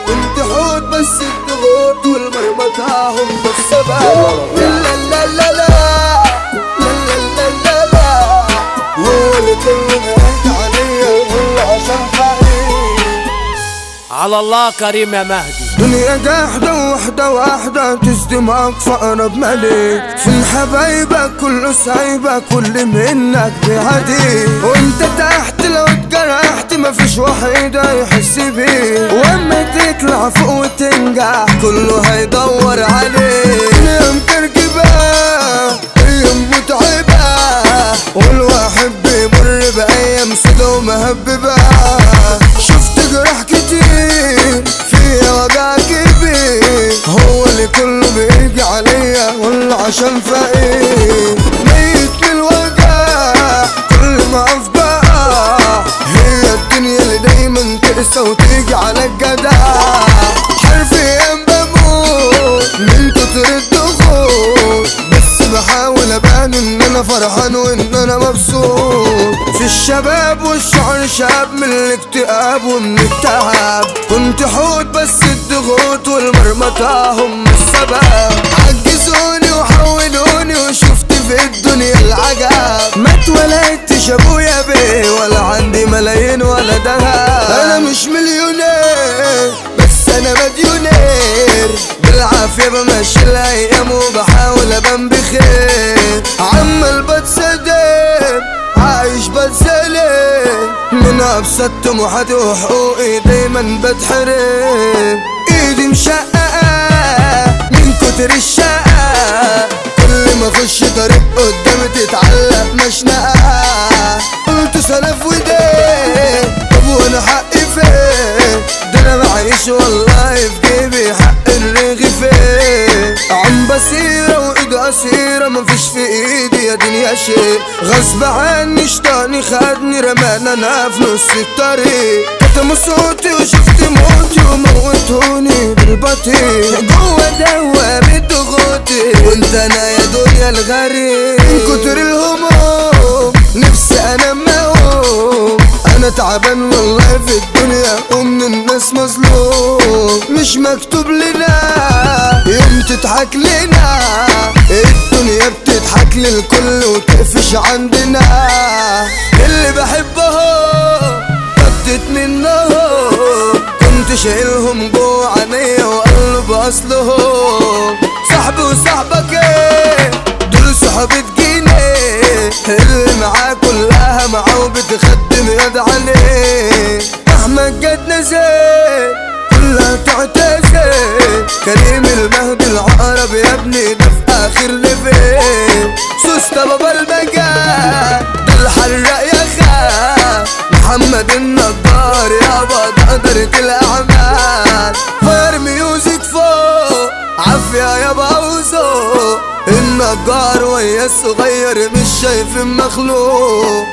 كنت حوت بس الضغوط والمرمطاهم بالسبب. لا لا لا لا لا لا لا لا لا هو اللي كله قاعد عليا والله عشان فقير. على الله كريم يا مهدي. دنيا قاعدة واحدة واحدة تصدمك فأقرب ملك، فين حبايبك كله سايبك كل منك بعدي، وانت تحت لو اتجرحت مفيش واحد هيحس بيه، واما تطلع فوق وتنجح كله هيدور عليك. ايام كركبة ايام متعبة والواحد بيمر بأيام سودا ومهببة، شفت جراح كتير فيها وجع كبير، هو اللي كله بيجي عليا ولا عشان فقير، ميت من الوجع كل ما افجع، هي الدنيا اللي دايما تقسى وتيجي على الجدع، حرفيا بموت من كتر الضغوط، بس بحاول ابان ان انا فرحان وان انا مبسوط، في الشباب والشعر شاب من الاكتئاب ومن التعب، كنت حوت بس الضغوط والمرمطة هم السبب، عجزوني وحولوني وشفت في الدنيا العجب، ما اتولدتش ابويا بيه ولا عندي ملايين ولا دهب، انا مش مليونير بس انا مديونير، بالعافية بمشي الايام وبحاول ابان بخير، عمال بتصدم عايش بتسلم من ابسط طموحاتي وحقوقي دايما بتحرم، ايدي مشققة من كتر الشقة، كل ما اخش طريق قدامي تتعلق مشنقة، قلت سلف ودين طب وانا حقي فين، ده انا معيش والله في جيبي حق الرغيفين، عم بصيرة وايد قصيرة مفيش في ايدي يا دنيا شيء، غصب عني شطاني خدني رمانا انا في نص الطريق، كتموا صوتي وشفت موتي وموتوني بالبطيء، جوا دوامة ضغوطي وانت انا يا دنيا الغريب، من كتر الهموم نفسي انا موم، انا تعبان والله في الدنيا ومن الناس مظلوم، مش مكتوب لنا يوم تضحك لنا، الدنيا بتضحك للكل وتقفش عندنا، اللي بحبه بدت منه كنت شايلهم جوا عينيا وقلب اصلهم، صاحبي وصاحبك ايه دول صحابة جنيه، اللي معاه كلها معاه وبتخدم يد عليه، مهما جت نزل كلها تعتزل، كريم المهدي العقرب يا ابني ده في اخر ليفل، سوسته بابا المجال ده الحراق يا خال، محمد النجار يابا ده قدرة الاعمال، فاير ميوزك فوق عافية يابا وذوق، النجار ويا الصغير مش شايف المخلوق.